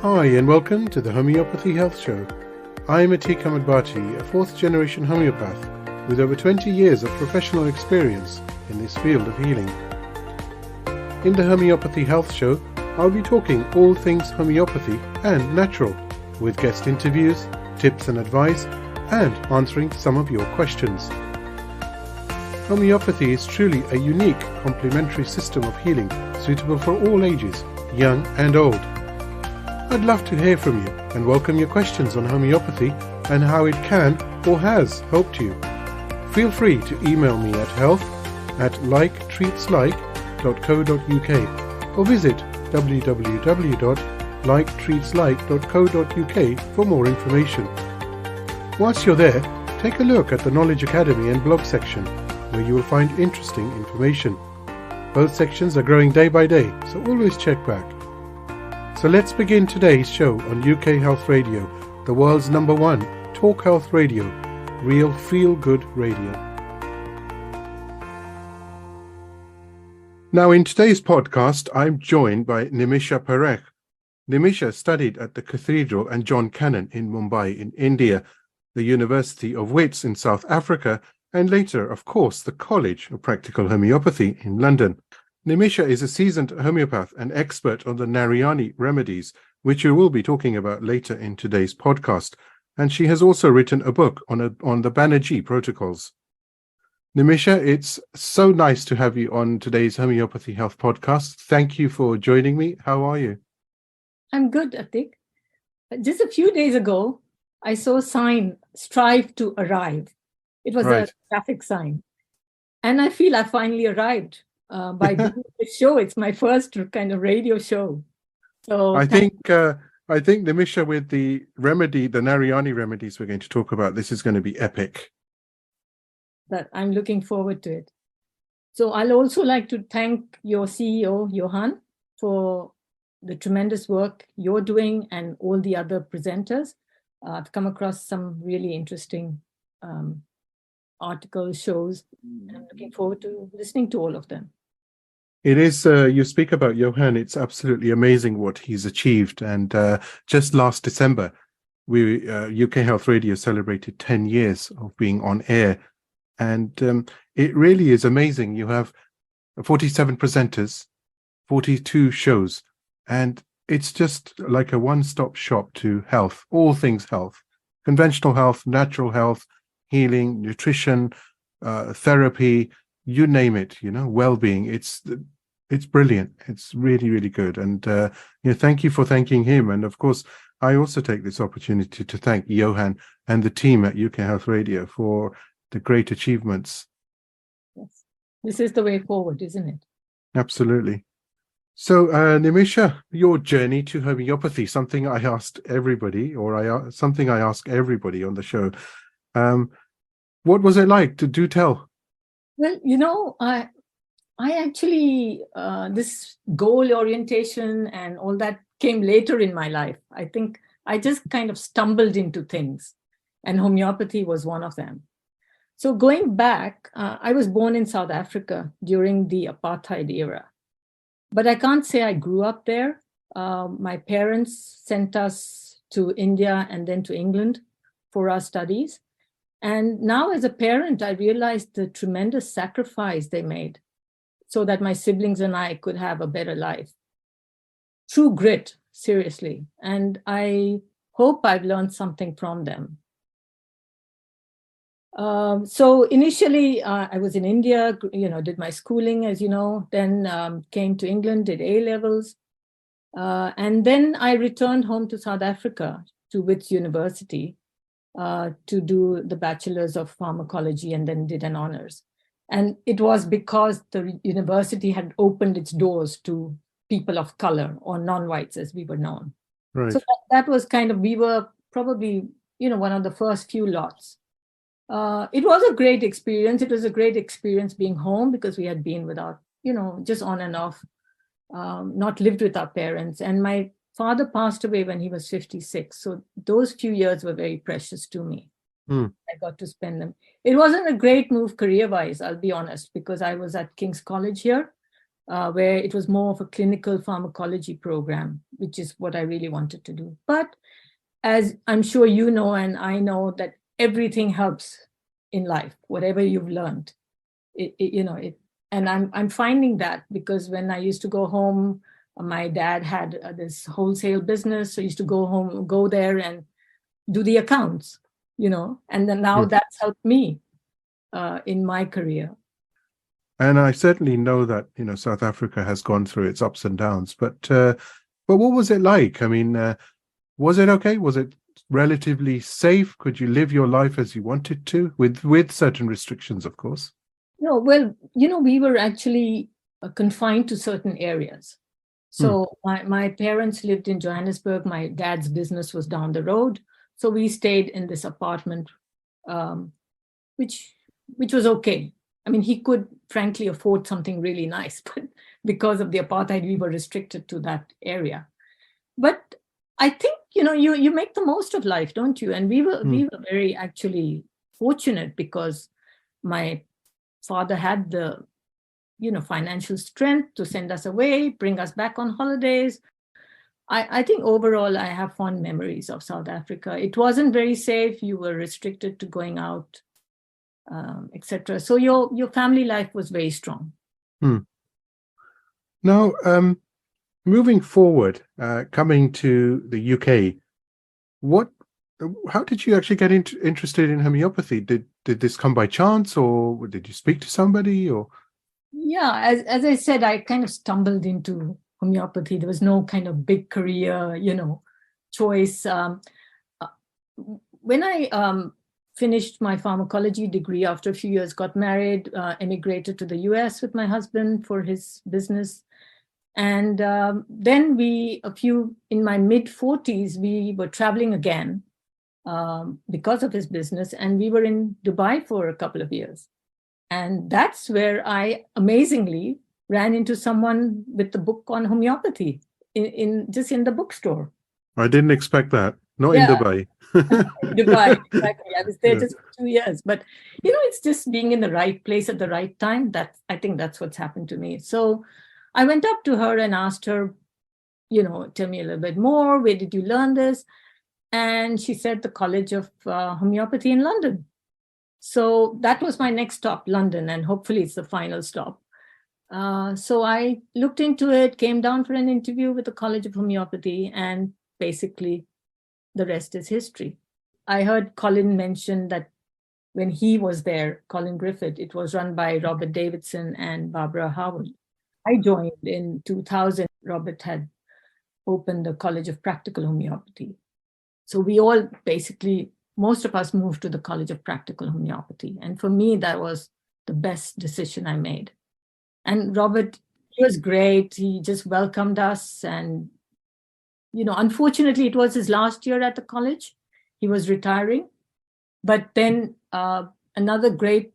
Hi and welcome to the Homeopathy Health Show. I am Atik Ahmedbati, a fourth-generation homeopath with over 20 years of professional experience in this field of healing. In the Homeopathy Health Show, I'll be talking all things homeopathy and natural, with guest interviews, tips and advice, and answering some of your questions. Homeopathy is truly a unique complementary system of healing suitable for all ages, young and old. I'd love to hear from you and welcome your questions on homeopathy and how it can or has helped you. Feel free to email me at health@liketreatslike.co.uk or visit www.liketreatslike.co.uk for more information. Whilst you're there, take a look at the Knowledge Academy and blog section where you will find interesting information. Both sections are growing day by day, so always check back. So let's begin today's show on UK Health Radio, the world's #1 talk health radio, real feel-good radio. Now in today's podcast, I'm joined by Nimisha Parekh. Nimisha studied at the Cathedral and John Cannon in Mumbai in India, the University of Wits in South Africa, and later, of course, the College of Practical Homeopathy in London. Nimisha is a seasoned homeopath and expert on the Narayani Remedies, which we will be talking about later in today's podcast, and she has also written a book on the Bannerji protocols. Nimisha, it's so nice to have you on today's Homeopathy Health podcast. Thank you for joining me. How are you? I'm good, Atik. Just a few days ago, I saw a sign, "Strive to arrive." It was a traffic sign. And I feel I finally arrived. By doing this show. It's my first kind of radio show. So I think Nimisha, with the Narayani Remedies we're going to talk about, this is going to be epic. That I'm looking forward to it. So I'll also like to thank your CEO, Johan, for the tremendous work you're doing and all the other presenters. I've come across some really interesting articles, shows, and I'm looking forward to listening to all of them. It is, you speak about Johan, it's absolutely amazing what he's achieved. And just last December, UK Health Radio celebrated 10 years of being on air. And it really is amazing. You have 47 presenters, 42 shows, and it's just like a one-stop shop to health, all things health, conventional health, natural health, healing, nutrition, therapy, you name it, well-being. It's brilliant. It's really, really good. And thank you for thanking him. And of course, I also take this opportunity to thank Johan and the team at UK Health Radio for the great achievements. Yes, this is the way forward, isn't it? Absolutely. So, Nimisha, your journey to homeopathy, something I asked everybody, something I ask everybody on the show. What was it like? Do tell. Well, I actually, this goal orientation and all that came later in my life. I think I just kind of stumbled into things, and homeopathy was one of them. So going back, I was born in South Africa during the apartheid era, but I can't say I grew up there. My parents sent us to India and then to England for our studies. And now as a parent, I realized the tremendous sacrifice they made so that my siblings and I could have a better life. True grit, seriously. And I hope I've learned something from them. So initially, I was in India, did my schooling, as you know, then came to England, did A-levels. And then I returned home to South Africa, to Wits University, to do the Bachelor's of Pharmacology and then did an honors. And it was because the university had opened its doors to people of color or non-whites, as we were known. Right. So that was we were probably, one of the first few lots. It was a great experience. It was a great experience being home because we had been without, just on and off, not lived with our parents. And my father passed away when he was 56. So those few years were very precious to me. I got to spend them. It wasn't a great move career-wise, I'll be honest, because I was at King's College here. where it was more of a clinical pharmacology program, which is what I really wanted to do. But as I'm sure you know, and I know, that everything helps in life, whatever you've learned. And I'm finding that, because when I used to go home, my dad had this wholesale business, so I used to go there and do the accounts, and then now that's helped me in my career. And I certainly know that, South Africa has gone through its ups and downs, but what was it like? I mean, was it okay? Was it relatively safe? Could you live your life as you wanted to, with certain restrictions, of course? No, well, we were actually confined to certain areas. So my parents lived in Johannesburg. My dad's business was down the road. So we stayed in this apartment, which was okay. I mean, he could frankly afford something really nice, but because of the apartheid, we were restricted to that area. But I think, you make the most of life, don't you? And we were very actually fortunate, because my father had the financial strength to send us away, bring us back on holidays. I think overall I have fond memories of South Africa. It wasn't very safe. You were restricted to going out, etc. So your family life was very strong. Now, moving forward, coming to the UK, how did you actually get interested in homeopathy? Did this come by chance, or did you speak to somebody, or? Yeah, as I said, I kind of stumbled into homeopathy. There was no kind of big career, choice. When I finished my pharmacology degree, after a few years, got married, emigrated to the US with my husband for his business. And then in my mid-40s, we were traveling again because of his business. And we were in Dubai for a couple of years. And that's where I amazingly ran into someone with the book on homeopathy in the bookstore. I didn't expect that. Not in Dubai. Dubai, exactly. I was there just for 2 years. But, it's just being in the right place at the right time. I think that's what's happened to me. So I went up to her and asked her, tell me a little bit more. Where did you learn this? And she said the College of Homeopathy in London. So that was my next stop, London, and hopefully it's the final stop. So I looked into it, came down for an interview with the College of Homeopathy, and basically the rest is history. I heard Colin mention that when he was there, Colin Griffith, it was run by Robert Davidson and Barbara Howard. I joined in 2000. Robert had opened the College of Practical Homeopathy. So we all basically, most of us moved to the College of Practical Homeopathy. And for me, that was the best decision I made. And Robert, he was great. He just welcomed us. And, unfortunately, it was his last year at the college. He was retiring. But then another great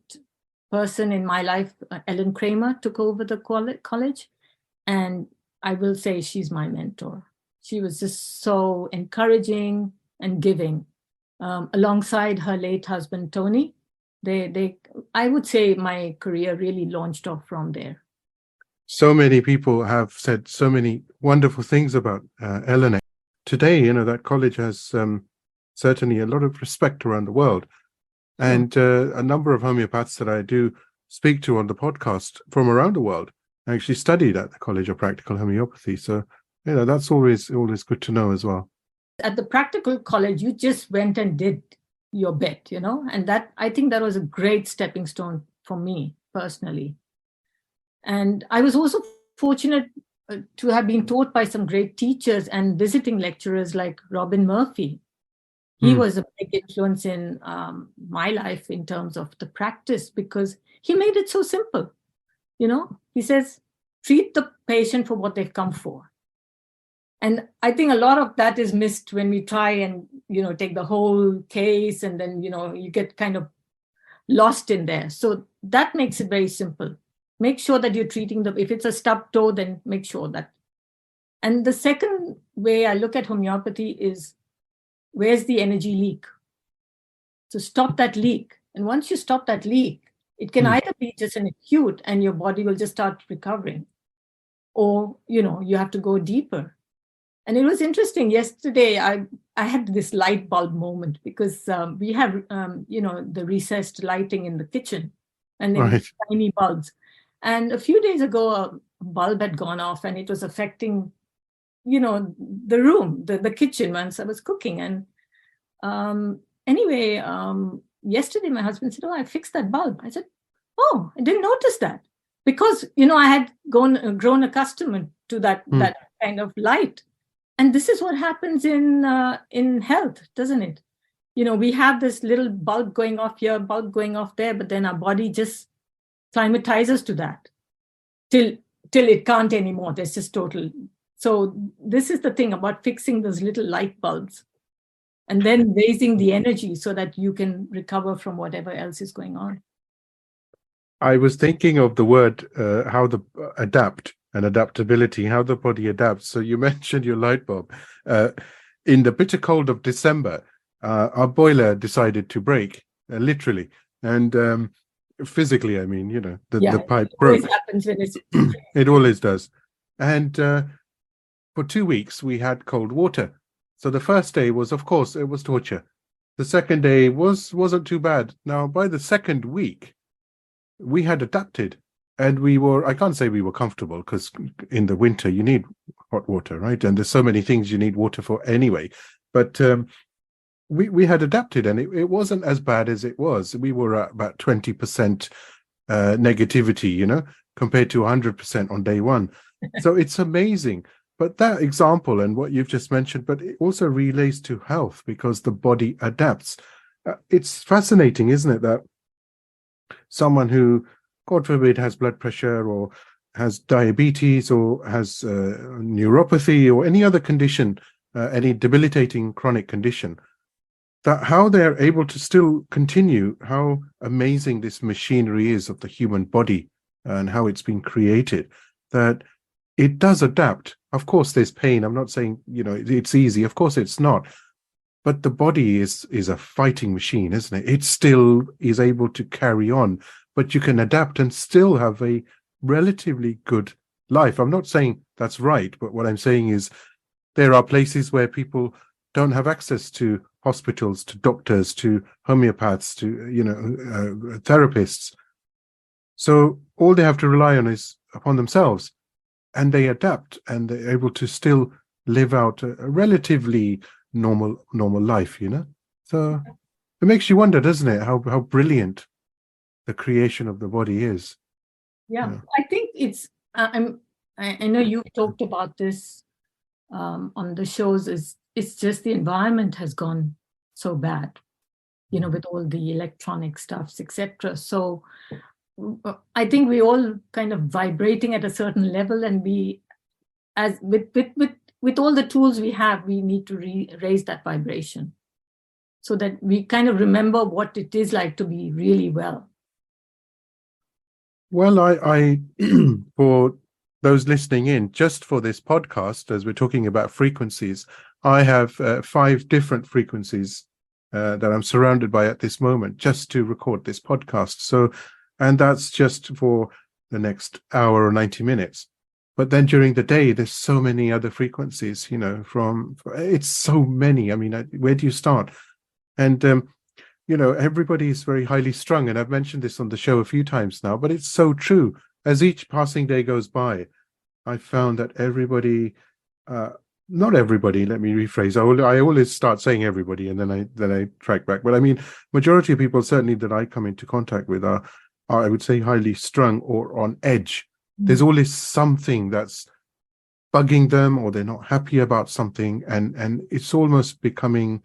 person in my life, Ellen Kramer, took over the college. And I will say she's my mentor. She was just so encouraging and giving. Alongside her late husband, Tony, I would say my career really launched off from there. So many people have said so many wonderful things about Ellen. Today, that college has certainly a lot of respect around the world. And a number of homeopaths that I do speak to on the podcast from around the world actually studied at the College of Practical Homeopathy. So, that's always good to know as well. At the practical college, you just went and did your bit, and that, I think that was a great stepping stone for me personally. And I was also fortunate to have been taught by some great teachers and visiting lecturers like Robin Murphy. He was a big influence in my life in terms of the practice, because he made it so simple. He says, treat the patient for what they've come for. And I think a lot of that is missed when we try and, take the whole case, and then, you get kind of lost in there. So that makes it very simple. Make sure that you're treating if it's a stubbed toe, then make sure that. And the second way I look at homeopathy is, where's the energy leak? So stop that leak. And once you stop that leak, it can either be just an acute and your body will just start recovering, or, you have to go deeper. And it was interesting. Yesterday, I had this light bulb moment because we have, the recessed lighting in the kitchen and then Right. tiny bulbs. And a few days ago, a bulb had gone off and it was affecting, the room, the kitchen once I was cooking. And anyway, yesterday my husband said, "Oh, I fixed that bulb." I said, "Oh, I didn't notice that." Because, I had grown accustomed to that kind of light. And this is what happens in health, doesn't it? We have this little bulb going off here, bulb going off there, but then our body just climatizes to that till it can't anymore. There's just total. So this is the thing about fixing those little light bulbs and then raising the energy so that you can recover from whatever else is going on. I was thinking of the word, how the adapt and adaptability, how the body adapts. So you mentioned your light bulb. In the bitter cold of December, our boiler decided to break, literally. And physically, I mean, the pipe broke. It always happens when it's... It always does. And for 2 weeks, we had cold water. So the first day was, of course, it was torture. The second day wasn't too bad. Now, by the second week, we had adapted, and I can't say we were comfortable, because in the winter you need hot water, right? And there's so many things you need water for anyway. But we had adapted, and it wasn't as bad as it was. We were at about 20% negativity, compared to 100% on day one. So it's amazing. But that example and what you've just mentioned, but it also relates to health, because the body adapts. It's fascinating, isn't it, that someone who, God forbid, has blood pressure or has diabetes or has neuropathy or any other condition, any debilitating chronic condition, that how they're able to still continue, how amazing this machinery is of the human body and how it's been created, that it does adapt. Of course, there's pain. I'm not saying, it's easy. Of course, it's not. But the body is a fighting machine, isn't it? It still is able to carry on, but you can adapt and still have a relatively good life. I'm not saying that's right, but what I'm saying is there are places where people don't have access to hospitals, to doctors, to homeopaths, to, therapists. So all they have to rely on is upon themselves, and they adapt, and they're able to still live out a relatively normal life, So it makes you wonder, doesn't it, how brilliant the creation of the body is. Yeah. I think it's I know you've talked about this on the shows. It's just the environment has gone so bad, with all the electronic stuffs, etc. So I think we all kind of vibrating at a certain level, and we, as with all the tools we have, we need to raise that vibration so that we kind of remember what it is like to be really well. Well, I for those listening in, just for this podcast, as we're talking about frequencies, I have 5 different frequencies that I'm surrounded by at this moment, just to record this podcast. So, and that's just for the next hour or 90 minutes. But then during the day, there's so many other frequencies, it's so many. I mean, where do you start? And, everybody is very highly strung. And I've mentioned this on the show a few times now, but it's so true. As each passing day goes by, I found that everybody, not everybody, let me rephrase. I always start saying everybody, and then I track back. But I mean, majority of people, certainly that I come into contact with, are I would say, highly strung or on edge. There's always something that's bugging them, or they're not happy about something, and it's almost becoming.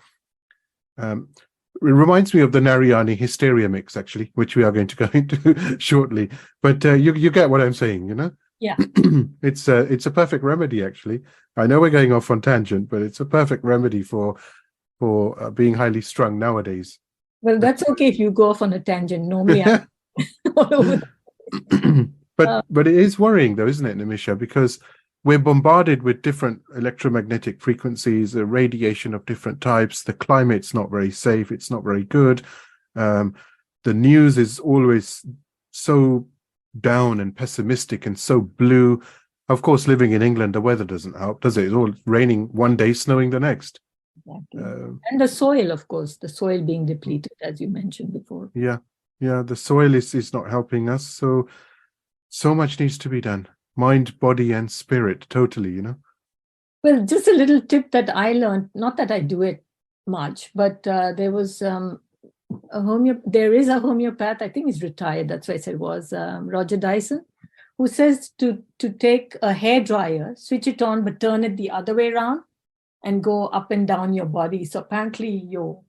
It reminds me of the Narayani hysteria mix, actually, which we are going to go into shortly. But you get what I'm saying, Yeah. It's a perfect remedy, actually. I know we're going off on tangent, but it's a perfect remedy for being highly strung nowadays. Well, that's okay if you go off on a tangent. Normally, I'm all over. But it is worrying, though, isn't it, Nimisha? Because we're bombarded with different electromagnetic frequencies, the radiation of different types. The climate's not very safe. It's not very good. The news is always so down and pessimistic and so blue. Of course, living in England, the weather doesn't help, does it? It's all raining one day, snowing the next. Exactly. And the soil, of course, the soil being depleted, as you mentioned before. Yeah, the soil is not helping us. So much needs to be done. Mind, body, and spirit, totally, Well, just a little tip that I learned, not that I do it much, but there was there is a homeopath, I think he's retired, that's why I said was Roger Dyson, who says to take a hairdryer, switch it on, but turn it the other way around and go up and down your body. So apparently your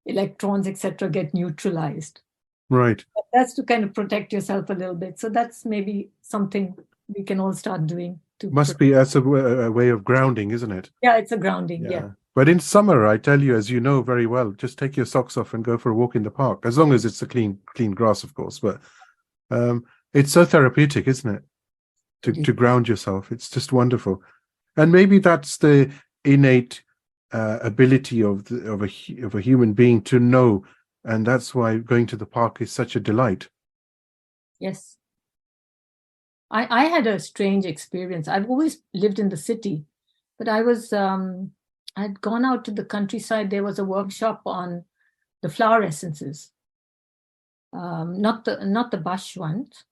electrons, etc., get neutralized. Right. But that's to kind of protect yourself a little bit. So that's maybe something we can all start doing. Must be as a way of grounding, isn't it? Yeah, it's a grounding, yeah. But in summer, I tell you, as you know very well, just take your socks off and go for a walk in the park, as long as it's a clean grass, of course. But it's so therapeutic, isn't it? To ground yourself. It's just wonderful. And maybe that's the innate ability of a human being to know, and that's why going to the park is such a delight. Yes. I had a strange experience. I've always lived in the city, but I'd gone out to the countryside. There was a workshop on the flower essences, not the Bush ones,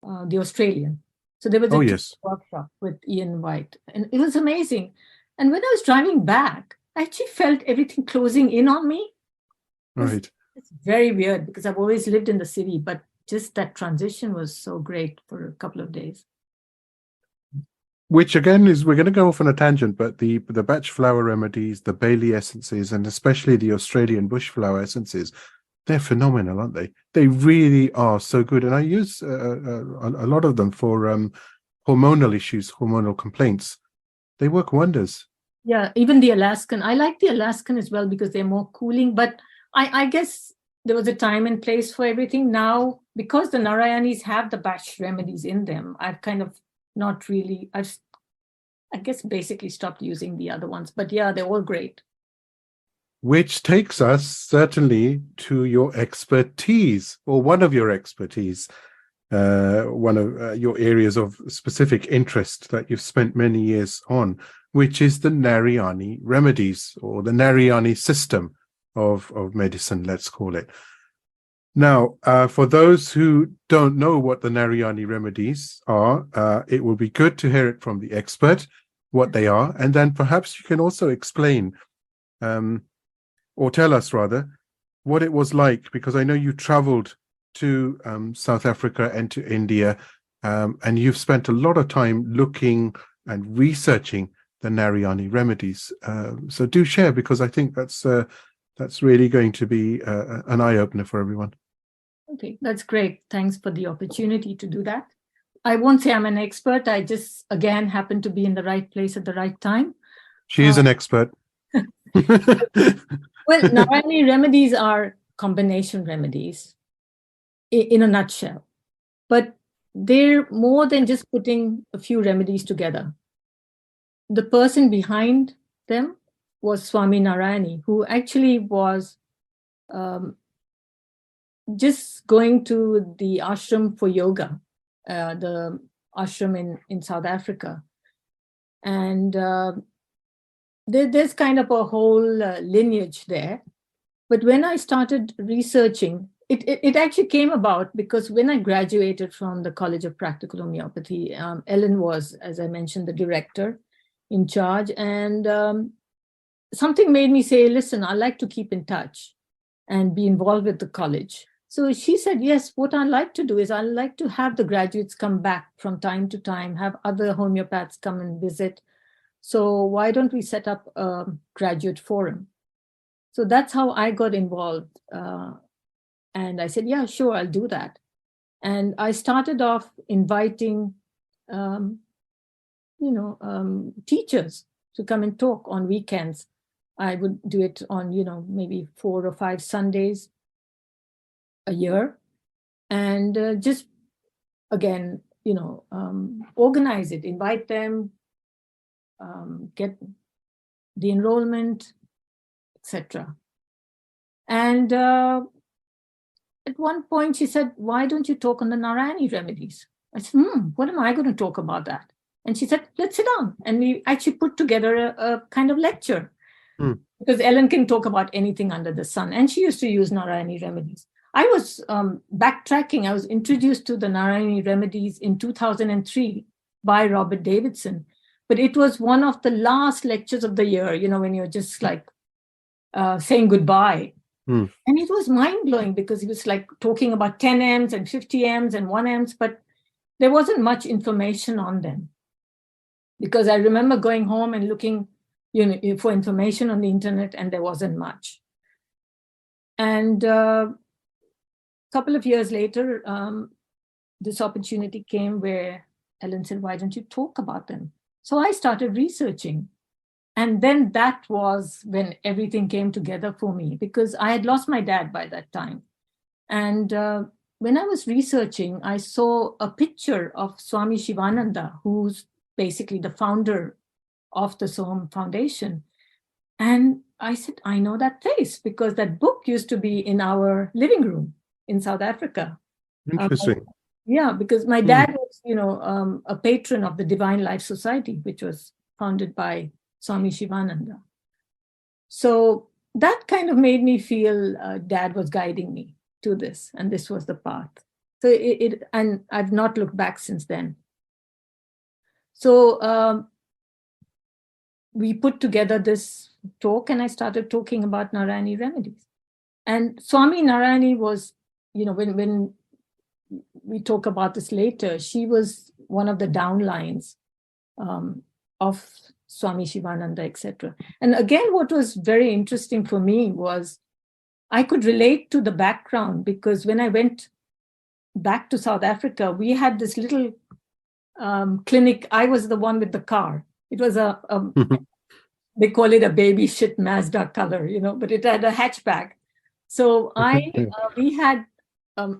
the Australian. So there was a workshop with Ian White, and it was amazing. And when I was driving back, I actually felt everything closing in on me. Right. It's very weird because I've always lived in the city, but just that transition was so great for a couple of days. Which again is, we're going to go off on a tangent, but the Bach flower remedies, the Bailey essences, and especially the Australian bush flower essences, they're phenomenal, aren't they? They really are so good. And I use a lot of them for hormonal issues, hormonal complaints. They work wonders. Yeah, even the Alaskan. I like the Alaskan as well because they're more cooling, but I guess there was a time and place for everything. Now, because the Narayanis have the Bach remedies in them, I've kind of not really, I guess basically stopped using the other ones. But yeah, they're all great. Which takes us certainly to your expertise, or one of your expertise, one of your areas of specific interest that you've spent many years on, which is the Narayani Remedies, or the Narayani system of medicine, let's call it. Now, for those who don't know what the Narayani Remedies are, it will be good to hear it from the expert, what they are, and then perhaps you can also explain, or tell us rather, what it was like, because I know you traveled to South Africa and to India, and you've spent a lot of time looking and researching the Narayani Remedies. So do share, because I think that's really going to be an eye-opener for everyone. Okay, that's great. Thanks for the opportunity to do that. I won't say I'm an expert. I just, again, happen to be in the right place at the right time. She is an expert. Well, Narayani Remedies are combination remedies in a nutshell. But they're more than just putting a few remedies together. The person behind them was Swami Narayani, who actually was just going to the ashram for yoga, the ashram in South Africa. And there's kind of a whole lineage there. But when I started researching, it actually came about because when I graduated from the College of Practical Homeopathy, Ellen was, as I mentioned, the director in charge. And something made me say, listen, I'd like to keep in touch and be involved with the college. So she said, yes, what I'd like to do is I'd like to have the graduates come back from time to time, have other homeopaths come and visit. So why don't we set up a graduate forum? So that's how I got involved. And I said, yeah, sure, I'll do that. And I started off inviting, teachers to come and talk on weekends. I would do it on, maybe 4 or 5 Sundays a year. And just, again, organize it, invite them, get the enrollment, etc. And at one point she said, why don't you talk on the Narayani Remedies? I said, what am I going to talk about that? And she said, let's sit down. And we actually put together a kind of lecture. Mm. Because Ellen can talk about anything under the sun. And she used to use Narayani Remedies. I was backtracking. I was introduced to the Narayani Remedies in 2003 by Robert Davidson. But it was one of the last lectures of the year, when you're just like saying goodbye. Mm. And it was mind-blowing because he was like talking about 10 M's and 50 M's and 1 M's, but there wasn't much information on them. Because I remember going home and looking for information on the internet, and there wasn't much. And a couple of years later, this opportunity came where Ellen said, why don't you talk about them? So I started researching. And then that was when everything came together for me, because I had lost my dad by that time. And when I was researching, I saw a picture of Swami Shivananda, who's basically the founder of the Soham Foundation. And I said, I know that place because that book used to be in our living room in South Africa. Interesting. Yeah, because my dad was, a patron of the Divine Life Society, which was founded by Swami Shivananda. So that kind of made me feel Dad was guiding me to this, and this was the path. So and I've not looked back since then. So we put together this talk, and I started talking about Narayani Remedies. And Swami Narayani was, when we talk about this later, she was one of the downlines of Swami Shivananda, etc. And again, what was very interesting for me was I could relate to the background, because when I went back to South Africa, we had this little clinic. I was the one with the car. It was they call it a baby shit Mazda color, but it had a hatchback. So I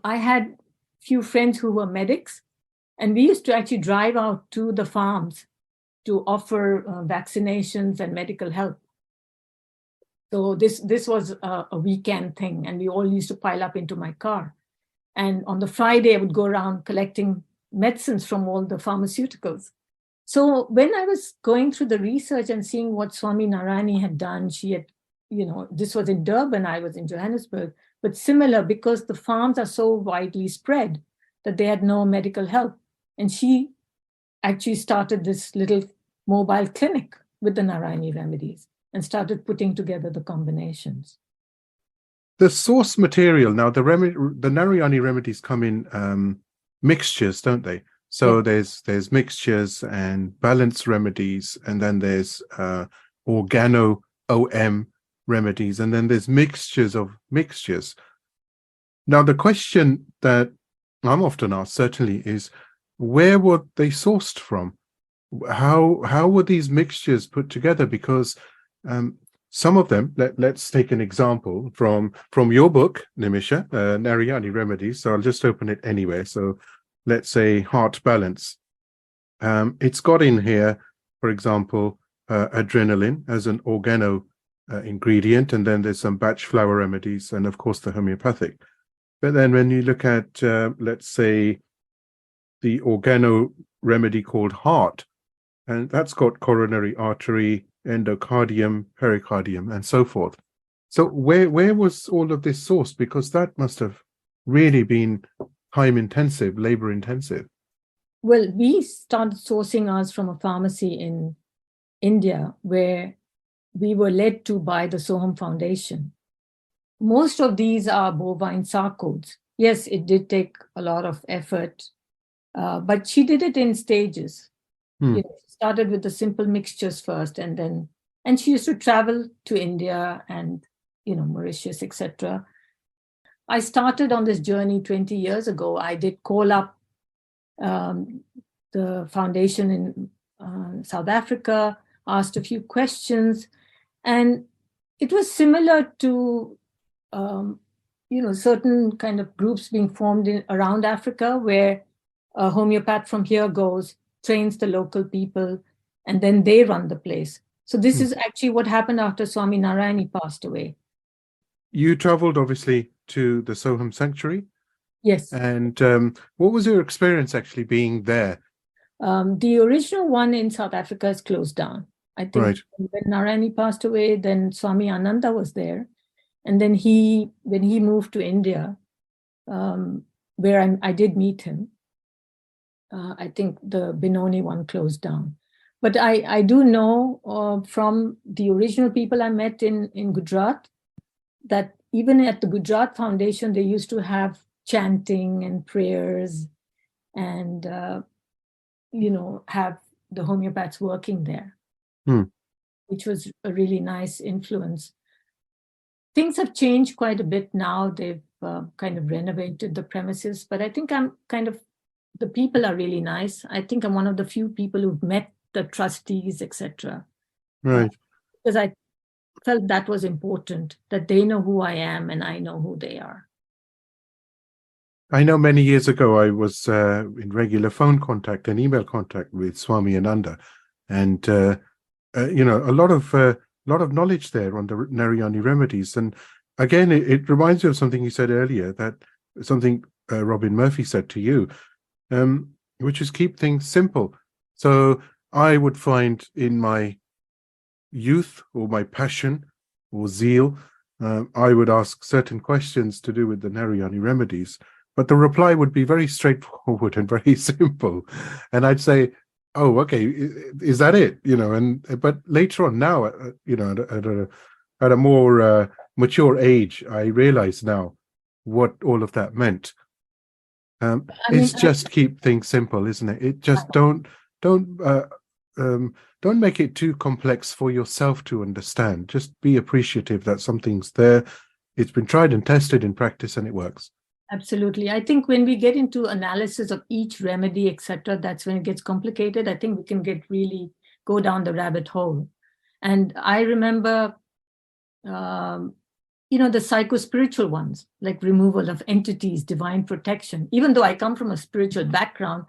had few friends who were medics, and we used to actually drive out to the farms to offer vaccinations and medical help. So this was a weekend thing, and we all used to pile up into my car. And on the Friday, I would go around collecting medicines from all the pharmaceuticals. So when I was going through the research and seeing what Swami Narayani had done, she had, this was in Durban, I was in Johannesburg, but similar, because the farms are so widely spread that they had no medical help. And she actually started this little mobile clinic with the Narayani Remedies and started putting together the combinations. The source material, now the Narayani Remedies come in mixtures, don't they? So yeah. There's mixtures and balance remedies, and then there's organo OM remedies, and then there's mixtures of mixtures. Now the question that I'm often asked, certainly, is where were they sourced from? How were these mixtures put together? Because some of them, let's take an example from your book, Nimisha, Narayani Remedies. So I'll just open it anyway. So let's say heart balance. It's got in here, for example, adrenaline as an organo ingredient, and then there's some batch flower remedies, and of course the homeopathic. But then when you look at, let's say, the organo remedy called heart, and that's got coronary artery, endocardium, pericardium, and so forth. So where was all of this sourced? Because that must have really been time intensive, labor intensive. Well, we started sourcing ours from a pharmacy in India where we were led to by the Soham Foundation. Most of these are bovine sarcodes. Yes, it did take a lot of effort, but she did it in stages. She started with the simple mixtures first, and she used to travel to India and Mauritius, etc. I started on this journey 20 years ago. I did call up the foundation in South Africa, asked a few questions, and it was similar to certain kind of groups being formed around Africa, where a homeopath from here goes, trains the local people, and then they run the place. So this is actually what happened after Swami Narayani passed away. You traveled, obviously, to the Soham Sanctuary. Yes. And what was your experience actually being there? The original one in South Africa is closed down. I think Right. when Narayani passed away, then Swami Ananda was there. And then when he moved to India, where I did meet him, I think the Benoni one closed down. But I do know from the original people I met in Gujarat that even at the Gujarat Foundation, they used to have chanting and prayers and, have the homeopaths working there, which was a really nice influence. Things have changed quite a bit now. They've kind of renovated the premises, but I think the people are really nice. I think I'm one of the few people who've met the trustees, etc. Right. Because I felt that was important, that they know who I am and I know who they are. I know many years ago I was in regular phone contact and email contact with Swami Ananda, and a lot of knowledge there on the Narayani remedies. And again, it reminds me of something you said earlier, that something Robin Murphy said to you, which is keep things simple. So I would find in my youth or my passion or zeal, I would ask certain questions to do with the Narayani remedies, but the reply would be very straightforward and very simple. And I'd say, oh, okay, is that it? But later on now, at a more mature age, I realize now what all of that meant. It's just keep things simple, isn't it? It just don't make it too complex for yourself to understand. Just be appreciative that something's there. It's been tried and tested in practice and it works. Absolutely. I think when we get into analysis of each remedy, etc., that's when it gets complicated. I think we can go down the rabbit hole. And I remember, the psycho-spiritual ones, like removal of entities, divine protection. Even though I come from a spiritual background,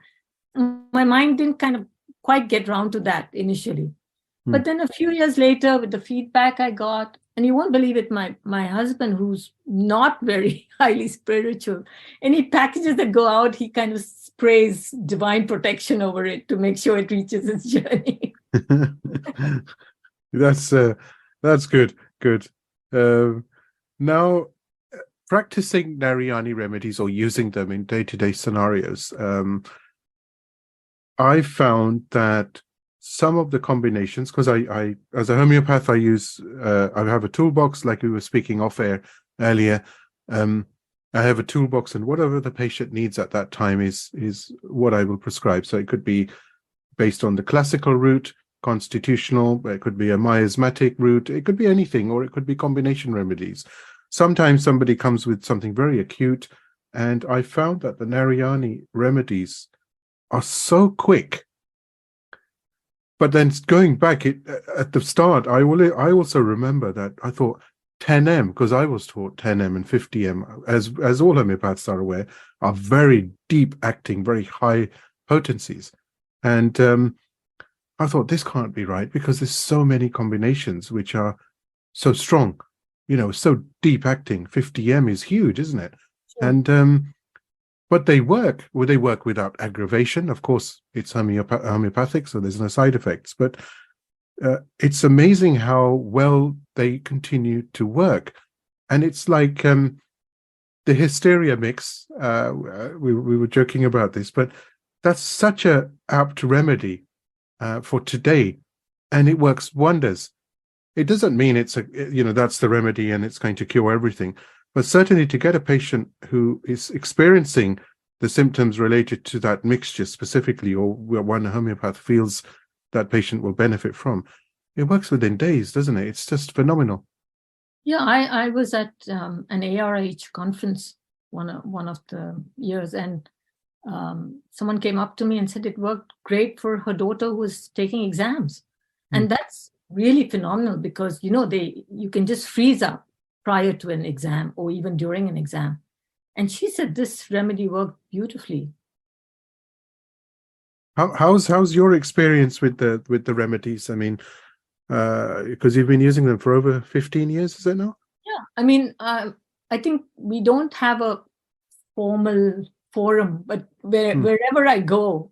my mind didn't kind of quite get round to that initially. But then a few years later, with the feedback I got, and you won't believe it, my husband, who's not very highly spiritual, any packages that go out, he kind of sprays divine protection over it to make sure it reaches its journey. That's good. Good. Now, practicing Narayani remedies or using them in day-to-day scenarios, I found that some of the combinations, because I as a homeopath, I have a toolbox, like we were speaking off air earlier. I have a toolbox, and whatever the patient needs at that time is what I will prescribe. So it could be based on the classical route, constitutional, it could be a miasmatic route, it could be anything, or it could be combination remedies. Sometimes somebody comes with something very acute, and I found that the Narayani remedies are so quick. But then going back at the start, I also remember that I thought 10M, because I was taught 10M and 50M, as all homeopaths are aware, are very deep acting, very high potencies. And I thought this can't be right, because there's so many combinations which are so strong, so deep acting. 50M is huge, isn't it? Sure. And but they work. Well, they work without aggravation. Of course, it's homeopathic, so there's no side effects. But it's amazing how well they continue to work. And it's like the hysteria mix. We were joking about this, but that's such a apt remedy for today, and it works wonders. It doesn't mean it's that's the remedy and it's going to cure everything. But certainly to get a patient who is experiencing the symptoms related to that mixture specifically, or one homeopath feels that patient will benefit from, it works within days, doesn't it? It's just phenomenal. Yeah, I was at an ARH conference one of the years, and someone came up to me and said it worked great for her daughter who was taking exams. And that's really phenomenal, because, you can just freeze up prior to an exam or even during an exam. And she said this remedy worked beautifully. How's your experience with the remedies? I mean, because you've been using them for over 15 years, is it now? Yeah, I mean, I think we don't have a formal forum, but wherever I go,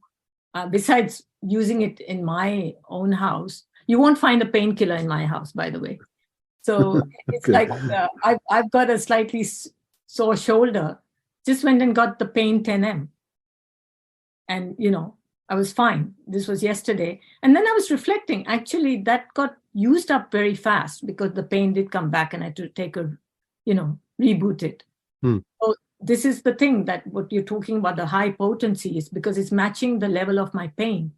besides using it in my own house. You won't find a painkiller in my house, by the way. So it's Okay. like I've got a slightly sore shoulder. Just went and got the pain 10M. And, I was fine. This was yesterday. And then I was reflecting. Actually, that got used up very fast because the pain did come back and I had to take reboot it. So this is the thing, that what you're talking about, the high potency, is because it's matching the level of my pain.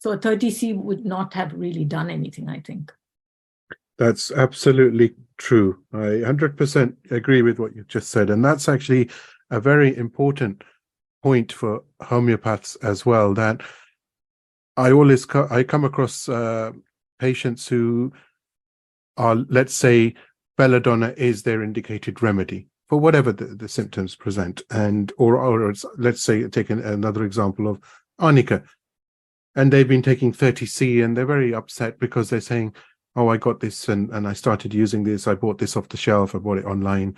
So a 30C would not have really done anything, I think. That's absolutely true. I 100% agree with what you just said. And that's actually a very important point for homeopaths as well, that I always I come across patients who are, let's say, belladonna is their indicated remedy for whatever the symptoms present, and or let's say, take another example of arnica, and they've been taking 30C and they're very upset because they're saying, oh, I got this and I started using this, I bought this off the shelf, I bought it online,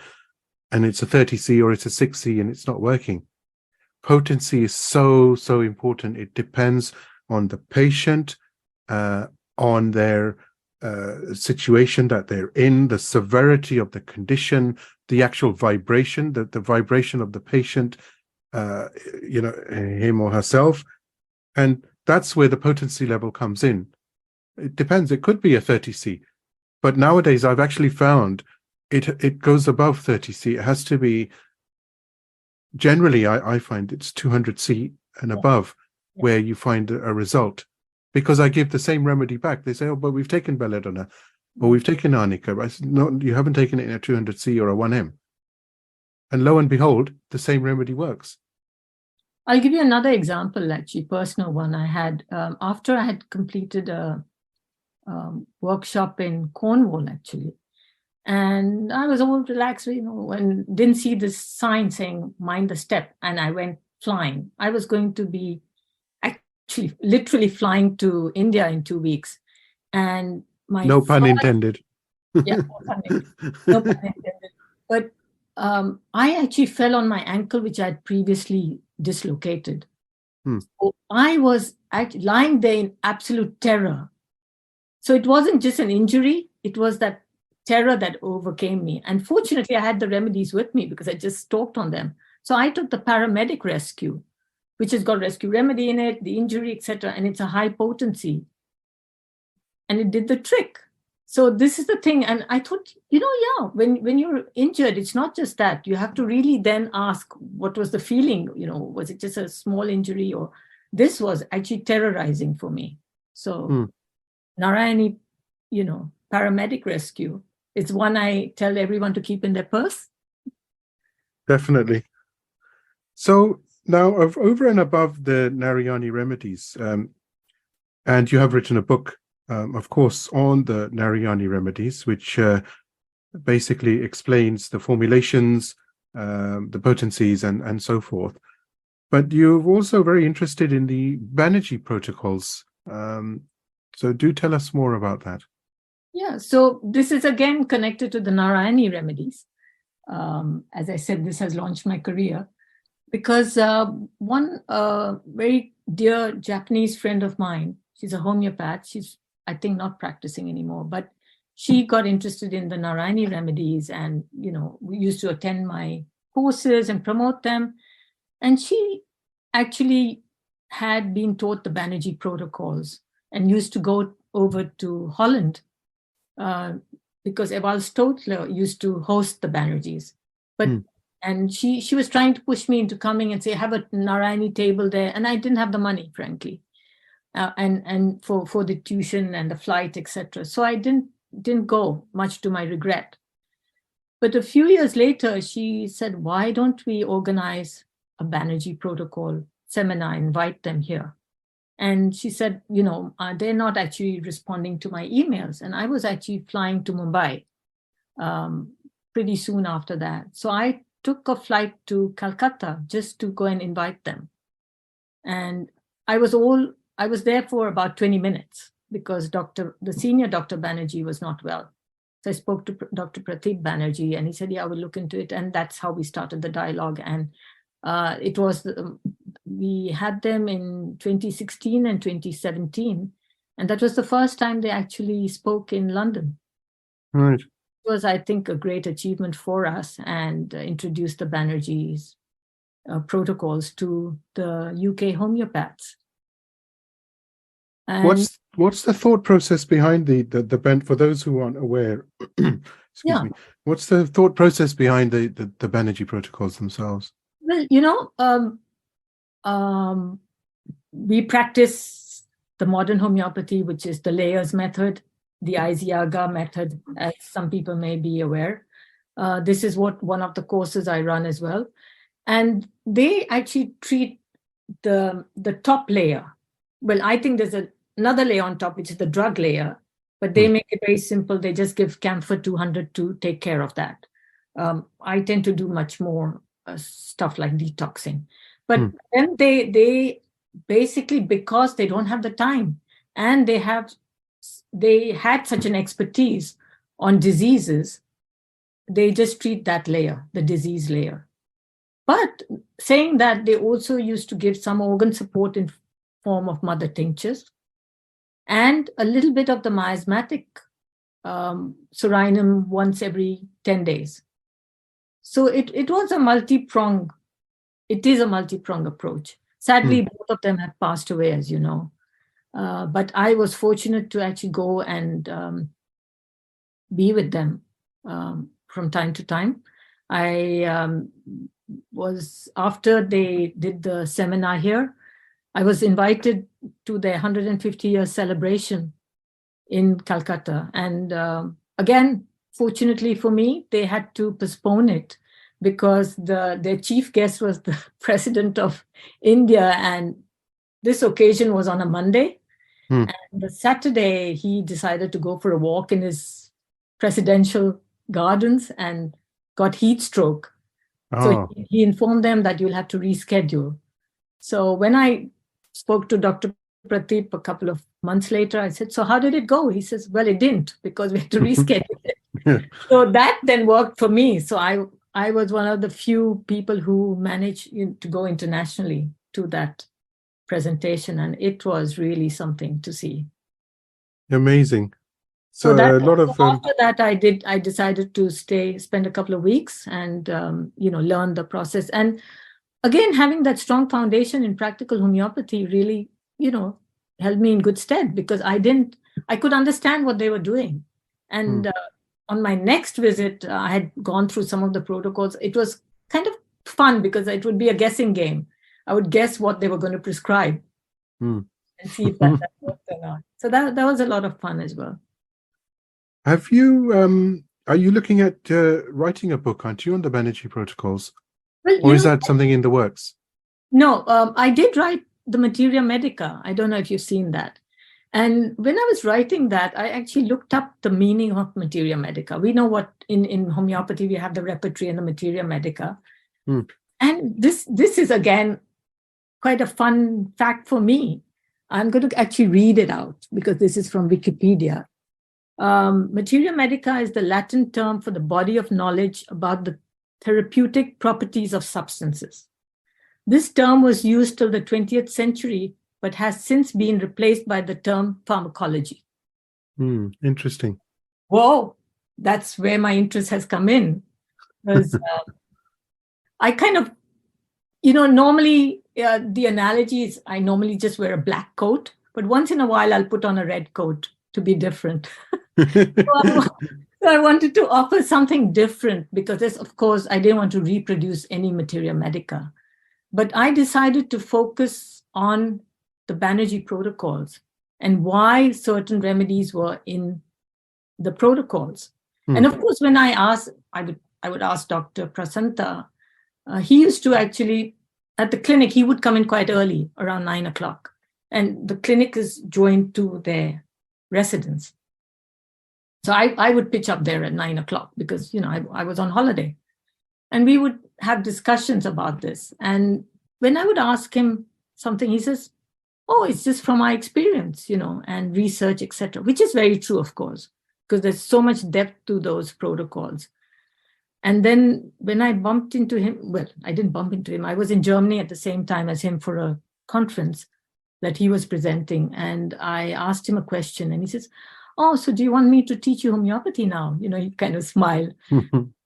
and it's a 30C or it's a 6C and it's not working. Potency is so important. It depends on the patient, on their situation that they're in, the severity of the condition, the actual vibration, the vibration of the patient, him or herself. And that's where the potency level comes in. It depends. It could be a 30C, but nowadays I've actually found it goes above 30C. It has to be, generally I find it's 200C and above where you find a result, because I give the same remedy back. They say, oh, but we've taken belladonna or we've taken arnica. I said, no, you haven't taken it in a 200C or a 1M. And lo and behold, the same remedy works. I'll give you another example, actually, personal one I had. After I had completed a workshop in Cornwall, actually, and I was all relaxed, and didn't see this sign saying, mind the step, and I went flying. I was going to be actually literally flying to India in 2 weeks. And no pun intended. Yeah, no pun intended. But I actually fell on my ankle, which I had previously dislocated. So I was lying there in absolute terror. So it wasn't just an injury, it was that terror that overcame me. And fortunately, I had the remedies with me because I just stalked on them. So I took the paramedic rescue, which has got rescue remedy in it, the injury, etc. And it's a high potency. And it did the trick. So this is the thing. And I thought, when you're injured, it's not just that. You have to really then ask, what was the feeling? Was it just a small injury, or this was actually terrorizing for me? So Narayani, paramedic rescue, it's one I tell everyone to keep in their purse. Definitely. So now, over and above the Narayani Remedies, and you have written a book, of course, on the Narayani Remedies, which basically explains the formulations, the potencies, and so forth. But you're also very interested in the Bannerji protocols. So do tell us more about that. Yeah, so this is again connected to the Narayani Remedies. As I said, this has launched my career because one very dear Japanese friend of mine, she's a homeopath. She's, I think, not practicing anymore, but she got interested in the Narayani Remedies, and we used to attend my courses and promote them. And she actually had been taught the Bannerji protocols and used to go over to Holland because Ewald Stotler used to host the Bannerjis. But and she was trying to push me into coming and say, have a Narayani table there. And I didn't have the money, frankly, and for the tuition and the flight, etc. So I didn't go, much to my regret. But a few years later, she said, why don't we organize a Bannerji protocol seminar, invite them here? And she said, they're not actually responding to my emails. And I was actually flying to Mumbai pretty soon after that. So I took a flight to Calcutta just to go and invite them. And I was there for about 20 minutes because the senior Dr. Bannerji was not well. So I spoke to Dr. Pradeep Bannerji, and he said, yeah, I will look into it. And that's how we started the dialogue. And it was we had them in 2016 and 2017. And that was the first time they actually spoke in London. Right. It was, I think, a great achievement for us, and introduced the Bannerji's protocols to the UK homeopaths. And What's the thought process behind the for those who aren't aware? Excuse me. What's the thought process behind the Bannerji protocols themselves? Well, we practice the modern homeopathy, which is the layers method, the Aiziaga method, as some people may be aware. This is one of the courses I run as well. And they actually treat the top layer. Well, I think there's another layer on top, which is the drug layer, but they make it very simple. They just give camphor 200 to take care of that. I tend to do much more stuff like detoxing. But then they basically, because they don't have the time, and they had such an expertise on diseases, they just treat that layer, the disease layer. But saying that, they also used to give some organ support in form of mother tinctures and a little bit of the miasmatic Suriname once every 10 days. So it was a multi-pronged, it is a multi-pronged approach. Sadly, both of them have passed away, as you know. But I was fortunate to actually go and be with them from time to time. I was, after they did the seminar here, I was invited to their 150-year celebration in Calcutta. And again, fortunately for me, they had to postpone it because their chief guest was the president of India, and this occasion was on a Monday. And the Saturday, he decided to go for a walk in his presidential gardens and got heat stroke. So he informed them that you'll have to reschedule. So when I spoke to Dr. Pradeep a couple of months later, I said, so how did it go? He says, well, it didn't, because we had to reschedule it. So that then worked for me. So I was one of the few people who managed to go internationally to that presentation, and it was really something to see. Amazing. So that, a lot of after that, I decided to spend a couple of weeks and learn the process. And again, having that strong foundation in practical homeopathy really held me in good stead, because I could understand what they were doing. And on my next visit, I had gone through some of the protocols. It was kind of fun because it would be a guessing game. I would guess what they were going to prescribe and see if that worked or not. So that was a lot of fun as well. Have you, are you looking at writing a book, aren't you, on the Bannerji protocols? Well, or is that something in the works? No, I did write the Materia Medica. I don't know if you've seen that. And when I was writing that, I actually looked up the meaning of Materia Medica. We know what in homeopathy, we have the repertory and the Materia Medica. And this is, again, quite a fun fact for me. I'm going to actually read it out because this is from Wikipedia. Materia Medica is the Latin term for the body of knowledge about the therapeutic properties of substances. This term was used till the 20th century, but has since been replaced by the term pharmacology. Interesting. Whoa, that's where my interest has come in. Because I kind of, normally the analogy is I normally just wear a black coat, but once in a while I'll put on a red coat to be different. So I wanted to offer something different because, of course, I didn't want to reproduce any Materia Medica. But I decided to focus on the Bannerji protocols and why certain remedies were in the protocols. And of course, when I asked, I would ask Dr. Prasanta. He used to actually, at the clinic, he would come in quite early, around 9 o'clock. And the clinic is joined to their residence. So I would pitch up there at 9 o'clock because, I was on holiday. And we would have discussions about this. And when I would ask him something, he says, oh, it's just from my experience, and research, etc., which is very true, of course, because there's so much depth to those protocols. And then when I bumped into him, well, I didn't bump into him. I was in Germany at the same time as him for a conference that he was presenting. And I asked him a question and he says, "Oh, so do you want me to teach you homeopathy now?" He kind of smiled.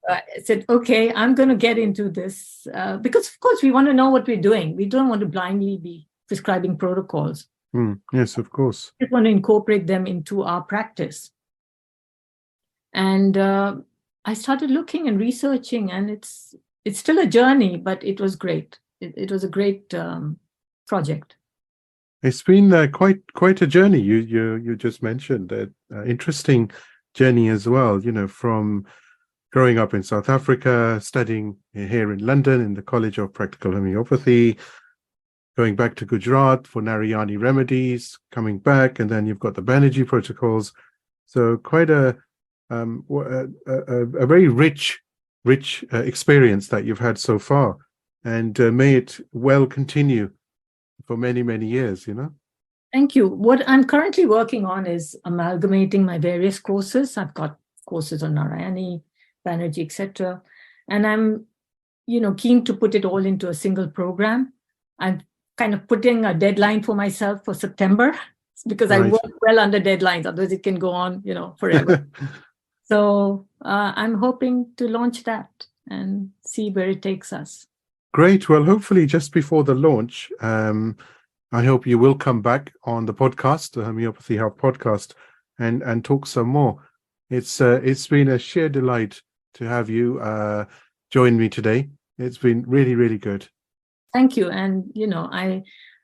I said, "Okay, I'm going to get into this because, of course, we want to know what we're doing. We don't want to blindly be prescribing protocols. Yes, of course. We want to incorporate them into our practice." And I started looking and researching, and it's still a journey, but it was great. It was a great project. It's been quite a journey. You just mentioned that interesting journey as well. From growing up in South Africa, studying here in London in the College of Practical Homeopathy, going back to Gujarat for Narayani Remedies, coming back, and then you've got the Bannerji protocols. So quite a very rich experience that you've had so far, and may it well continue for many, many years. Thank you. What I'm currently working on is amalgamating my various courses. I've got courses on Narayani, Bannerji, etc. And I'm, keen to put it all into a single program. I'm kind of putting a deadline for myself for September because I work well under deadlines. Otherwise, it can go on, forever. So I'm hoping to launch that and see where it takes us. Great. Well, hopefully just before the launch, I hope you will come back on the podcast, the Homeopathy Health podcast, and talk some more. It's been a sheer delight to have you join me today. It's been really, really good. Thank you. And,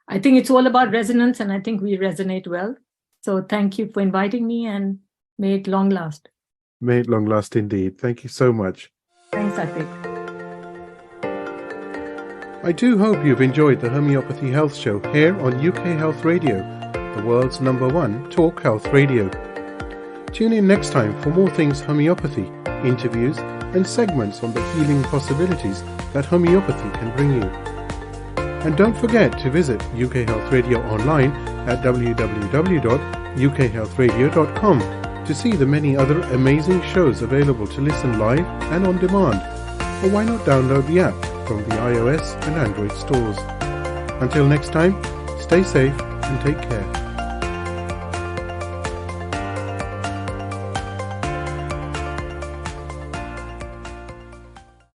I think it's all about resonance, and I think we resonate well. So thank you for inviting me, and may it long last. May it long last indeed. Thank you so much. Thanks, Atik. I do hope you've enjoyed the Homeopathy Health Show here on UK Health Radio, the world's #1 talk health radio. Tune in next time for more things homeopathy, interviews, and segments on the healing possibilities that homeopathy can bring you. And don't forget to visit UK Health Radio online at www.ukhealthradio.com to see the many other amazing shows available to listen live and on demand. Or why not download the app from the iOS and Android stores. Until next time, stay safe and take care.